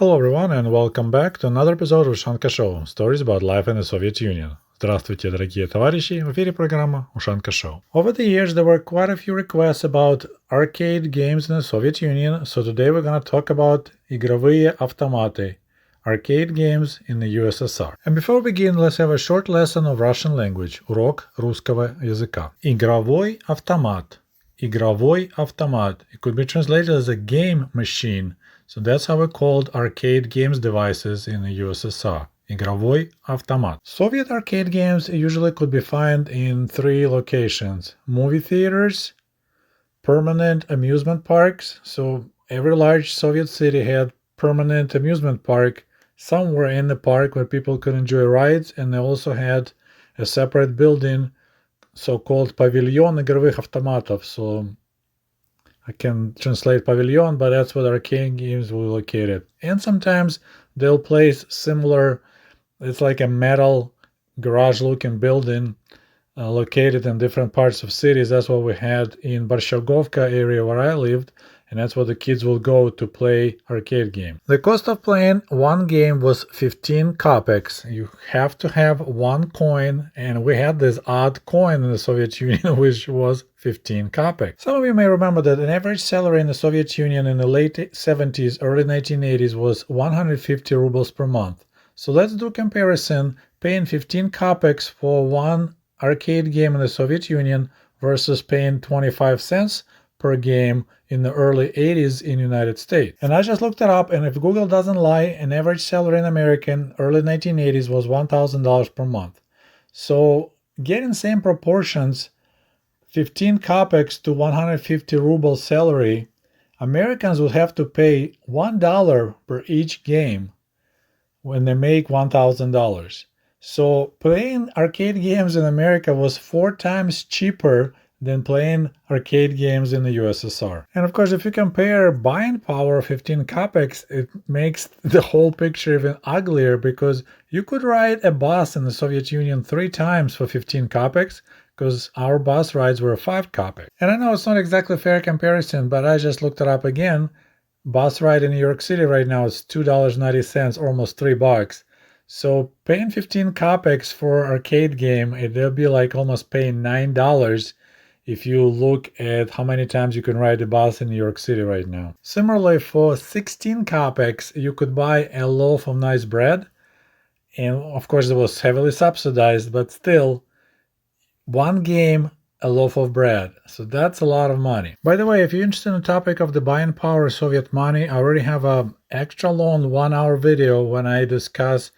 Hello everyone and welcome back to another episode of Ushanka Show, stories about life in the Soviet Union. Здравствуйте, дорогие товарищи, в эфире программа Ushanka Show. Over the years there were quite a few requests about arcade games in the Soviet Union, so today we're going to talk about игровые автоматы, arcade games in the USSR. And before we begin, let's have a short lesson of Russian language, урок русского языка. Игровой автомат. Игровой автомат. It could be translated as a game machine. So that's how we called arcade games devices in the USSR. Игровой автомат. Soviet arcade games usually could be found in three locations. Movie theaters, permanent amusement parks. So every large Soviet city had permanent amusement park somewhere in the park where people could enjoy rides, and they also had a separate building, so-called pavilion игровых автоматов. So I can translate pavilion, but that's where the arcade games were located. And sometimes they'll place similar, it's like a metal garage-looking building located in different parts of cities. That's what we had in Barshagovka area where I lived, and that's where the kids will go to play arcade games. The cost of playing one game was 15 kopeks. You have to have one coin, and we had this odd coin in the Soviet Union, which was 15 kopeks. Some of you may remember that an average salary in the Soviet Union in the late 70s, early 1980s was 150 rubles per month. So let's do a comparison, paying 15 kopeks for one arcade game in the Soviet Union versus paying 25 cents per game in the early 80s in the United States. And I just looked it up, and if Google doesn't lie, an average salary in America in early 1980s was $1,000 per month. So getting same proportions, 15 kopeks to 150 ruble salary, Americans would have to pay $1 per each game when they make $1,000. So playing arcade games in America was 4 times cheaper than playing arcade games in the USSR. And of course, if you compare buying power of 15 kopeks, it makes the whole picture even uglier, because you could ride a bus in the Soviet Union 3 times for 15 kopeks, because our bus rides were 5 kopeks. And I know it's not exactly a fair comparison, but I just looked it up again. Bus ride in New York City right now is $2.90, almost $3. So paying 15 kopeks for an arcade game, it'll be like almost paying $9 if you look at how many times you can ride a bus in New York City right now. Similarly, for 16 kopeks, you could buy a loaf of nice bread. And of course, it was heavily subsidized, but still, one game, a loaf of bread. So that's a lot of money. By the way, if you're interested in the topic of the buying power of Soviet money, I already have an extra long 1-hour video when I discuss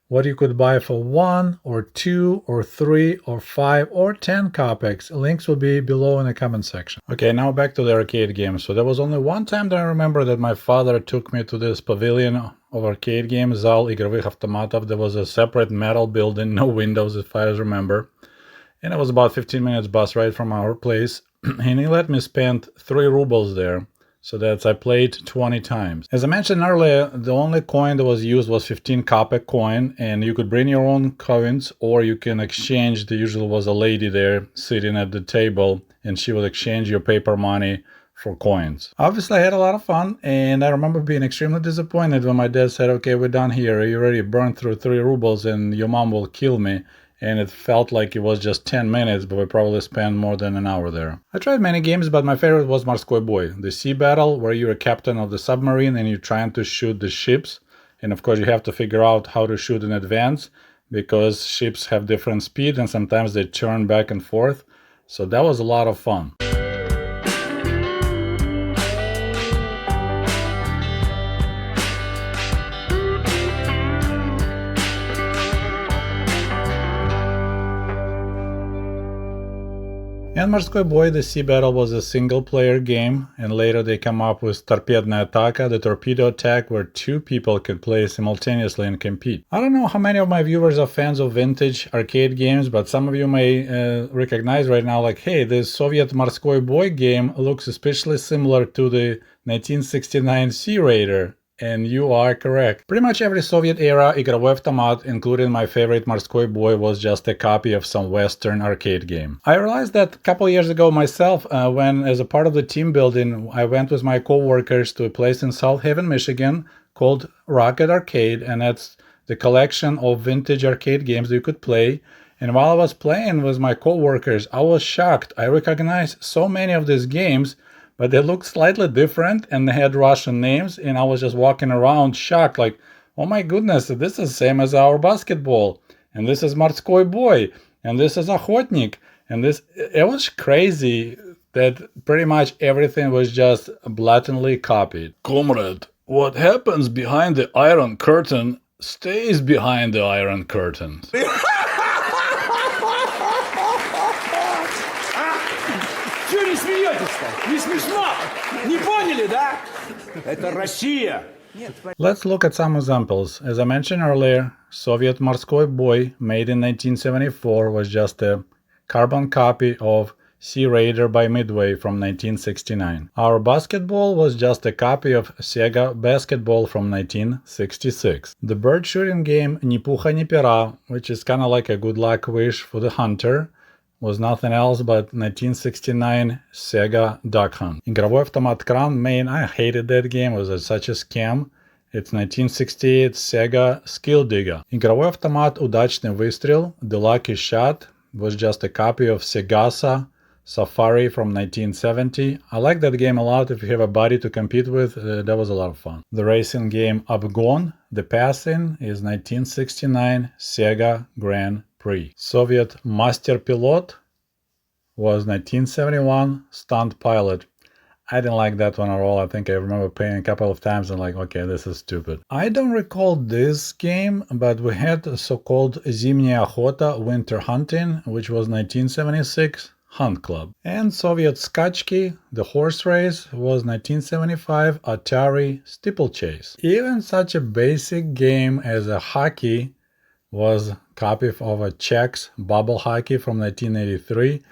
what you could buy for 1 or 2 or 3 or 5 or 10 kopeks. Links will be below in the comment section. Okay, now back to the arcade games. So there was only one time that I remember that my father took me to this pavilion of arcade games, Zal игровых автоматов. There was a separate metal building, no windows if I remember. And it was about 15 minutes bus ride from our place. And he let me spend 3 rubles there. So that's I played 20 times. As I mentioned earlier, the only coin that was used was 15 kopek coin, and you could bring your own coins, or you can exchange. There usually was a lady there sitting at the table, and she would exchange your paper money for coins. Obviously, I had a lot of fun, and I remember being extremely disappointed when my dad said, okay, we're done here. You already burned through 3 rubles, and your mom will kill me. And it felt like it was just 10 minutes, but we probably spent more than an hour there. I tried many games, but my favorite was Morской Boy, the sea battle, where you're a captain of the submarine and you're trying to shoot the ships. And of course, you have to figure out how to shoot in advance, because ships have different speed and sometimes they turn back and forth. So that was a lot of fun. And Morской Boy, the sea battle, was a single-player game, and later they come up with Torpedная атака, the torpedo attack, where 2 people could play simultaneously and compete. I don't know how many of my viewers are fans of vintage arcade games, but some of you may recognize right now, like, hey, this Soviet Morской Boy game looks especially similar to the 1969 Sea Raider. And you are correct. Pretty much every Soviet-era игровой автомат, including my favorite Morской Boy, was just a copy of some Western arcade game. I realized that a couple years ago myself, when as a part of the team building, I went with my co-workers to a place in South Haven, Michigan called Rocket Arcade, and that's the collection of vintage arcade games you could play. And while I was playing with my coworkers, I was shocked. I recognized so many of these games, but they looked slightly different and they had Russian names. And I was just walking around shocked, like, oh my goodness, this is the same as our basketball. And this is Morskoy Boy. And this is Охотник. And it was crazy that pretty much everything was just blatantly copied. Comrade, what happens behind the Iron Curtain stays behind the Iron Curtain. Чего не смеетесь-то? Не смешно? Не поняли, да? Это Россия. Let's look at some examples. As I mentioned earlier, Soviet Morskoy Boy, made in 1974, was just a carbon copy of Sea Raider by Midway from 1969. Our basketball was just a copy of Sega Basketball from 1966. The bird shooting game Ni Pucha Ni Pera, which is kind of like a good luck wish for the hunter, was nothing else but 1969 Sega Duck Hunt. Игровой автомат Кран, man, I hated that game, it was such a scam. It's 1968 Sega Skill Digger. Игровой автомат Удачный выстрел, The Lucky Shot, was just a copy of Segasa Safari from 1970. I like that game a lot. If you have a buddy to compete with, that was a lot of fun. The racing game Obgon, The Passing, is 1969 Sega Grand Prix. Soviet Master Pilot was 1971 Stunt Pilot. I didn't like that one at all. I think I remember playing a couple of times and like, okay, this is stupid. I don't recall this game, but we had a so-called Zimняя Охота, Winter Hunting, which was 1976 Hunt Club. And Soviet Skachki, the horse race, was 1975 Atari Steeplechase. Even such a basic game as a hockey was a copy of a Czechs Bubble Hockey from 1983.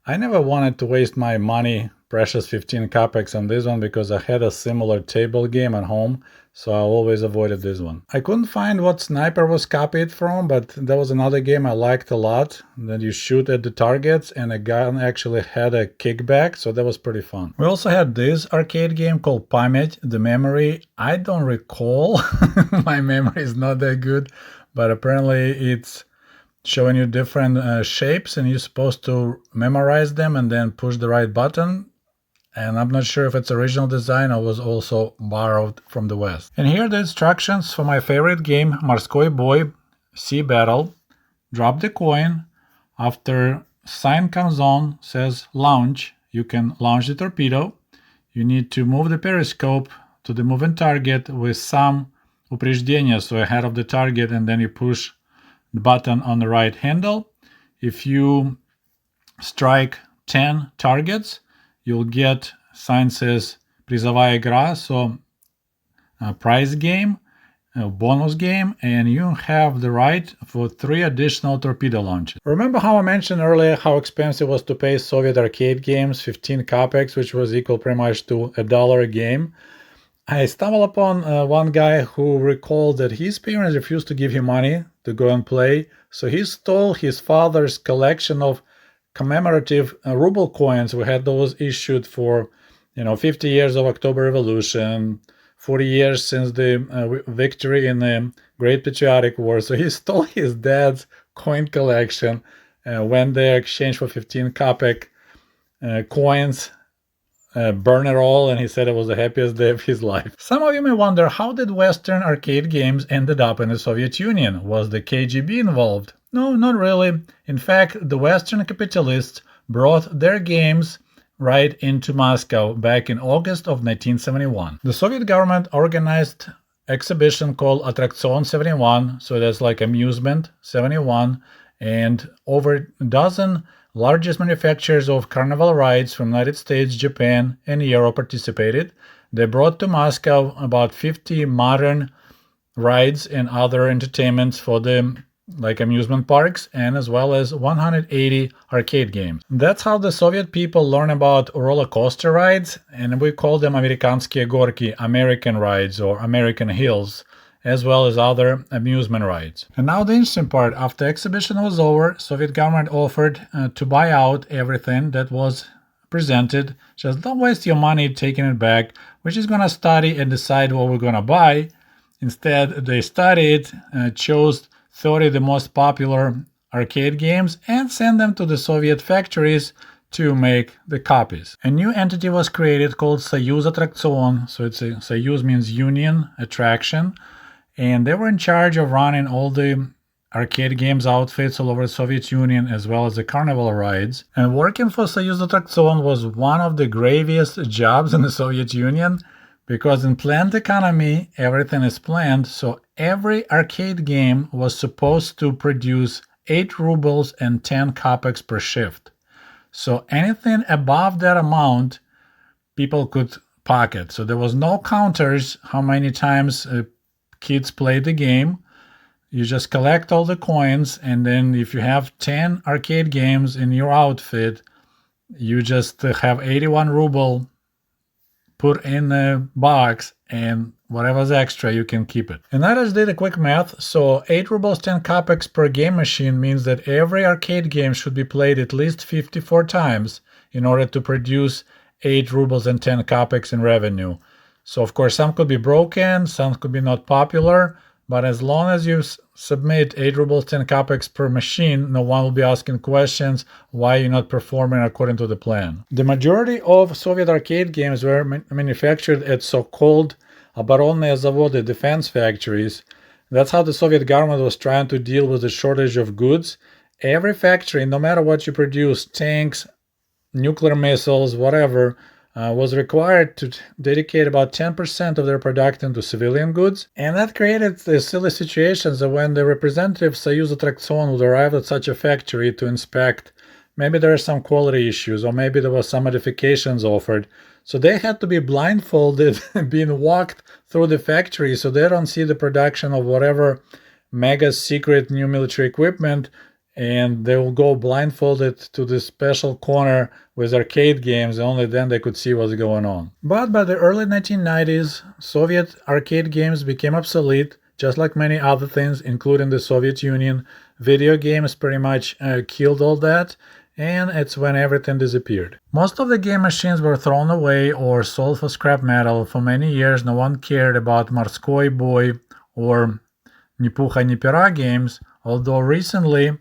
I never wanted to waste my money, precious 15 kopeks, on this one because I had a similar table game at home, so I always avoided this one. I couldn't find what Sniper was copied from, but there was another game I liked a lot, that you shoot at the targets and a gun actually had a kickback, so that was pretty fun. We also had this arcade game called Память, the memory. I don't recall, my memory is not that good, but apparently it's showing you different shapes and you're supposed to memorize them and then push the right button. And I'm not sure if it's original design or was also borrowed from the West. And here are the instructions for my favorite game, Morskoy Boy Sea Battle. Drop the coin. After sign comes on, says launch, you can launch the torpedo. You need to move the periscope to the moving target with some упреждение, so ahead of the target, and then you push the button on the right handle. If you strike 10 targets, you'll get, sign says, призовая игра, so a prize game, a bonus game, and you have the right for 3 additional torpedo launches. Remember how I mentioned earlier how expensive it was to pay Soviet arcade games, 15 kopeks, which was equal pretty much to $1 a game? I stumbled upon one guy who recalled that his parents refused to give him money to go and play, so he stole his father's collection of commemorative ruble coins. We had those issued for, 50 years of October Revolution, 40 years since the victory in the Great Patriotic War. So he stole his dad's coin collection, went there, exchanged for 15 kopek coins, burned it all, and he said it was the happiest day of his life. Some of you may wonder, how did Western arcade games ended up in the Soviet Union? Was the KGB involved? No, not really. In fact, the Western capitalists brought their games right into Moscow back in August of 1971. The Soviet government organized an exhibition called Attraction 71, so that's like Amusement 71, and over a dozen largest manufacturers of carnival rides from United States, Japan, and Europe participated. They brought to Moscow about 50 modern rides and other entertainments for the amusement parks, and as well as 180 arcade games. That's how the Soviet people learn about roller coaster rides, and we call them Amerikanskiye gorki, American rides or American hills, as well as other amusement rides. And now the interesting part, after the exhibition was over, Soviet government offered to buy out everything that was presented. Just don't waste your money taking it back. We're just gonna study and decide what we're gonna buy. Instead, they studied, chose 30 the most popular arcade games, and sent them to the Soviet factories to make the copies. A new entity was created called Soyuz Attraction, so Soyuz means union, attraction, and they were in charge of running all the arcade games outfits all over the Soviet Union as well as the carnival rides. And working for Soyuz Attraction was one of the graviest jobs in the Soviet Union because in planned economy, everything is planned, so every arcade game was supposed to produce 8 rubles and 10 kopeks per shift. So anything above that amount, people could pocket. So there was no counters how many times kids played the game. You just collect all the coins, and then if you have 10 arcade games in your outfit, you just have 81 ruble put in a box, and whatever's extra, you can keep it. And I just did a quick math. So 8 rubles 10 kopeks per game machine means that every arcade game should be played at least 54 times in order to produce 8 rubles and 10 kopeks in revenue. So of course, some could be broken, some could be not popular, but as long as you submit 8 rubles 10 kopeks per machine, no one will be asking questions why you're not performing according to the plan. The majority of Soviet arcade games were manufactured at so-called оборонные заводы, defense factories. That's how the Soviet government was trying to deal with the shortage of goods. Every factory, no matter what you produce, tanks, nuclear missiles, whatever, was required to dedicate about 10% of their production to civilian goods. And that created the silly situations that when the representative Soyuz Attraction would arrive at such a factory to inspect, maybe there are some quality issues or maybe there was some modifications offered. So they had to be blindfolded, being walked through the factory so they don't see the production of whatever mega secret new military equipment, and they will go blindfolded to this special corner with arcade games, and only then they could see what's going on. But by the early 1990s, Soviet arcade games became obsolete, just like many other things, including the Soviet Union. Video games pretty much killed all that, and it's when everything disappeared. Most of the game machines were thrown away or sold for scrap metal. For many years, no one cared about Morskoy Boy or Ni Pucha Ni Pera games, although recently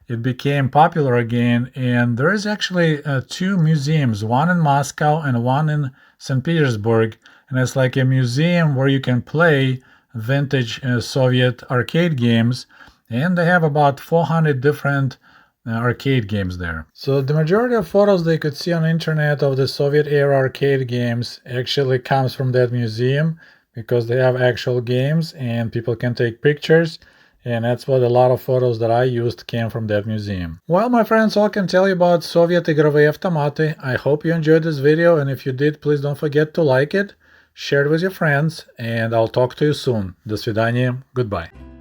it became popular again, and there is actually 2 museums, one in Moscow and one in St. Petersburg, and it's like a museum where you can play vintage Soviet arcade games, and they have about 400 different arcade games there. So the majority of photos they could see on the internet of the Soviet era arcade games actually comes from that museum because they have actual games and people can take pictures. And that's what a lot of photos that I used came from that museum. Well, my friends, all I can tell you about Soviet игровые автоматы. I hope you enjoyed this video, and if you did, please don't forget to like it, share it with your friends, and I'll talk to you soon. До свидания. Goodbye.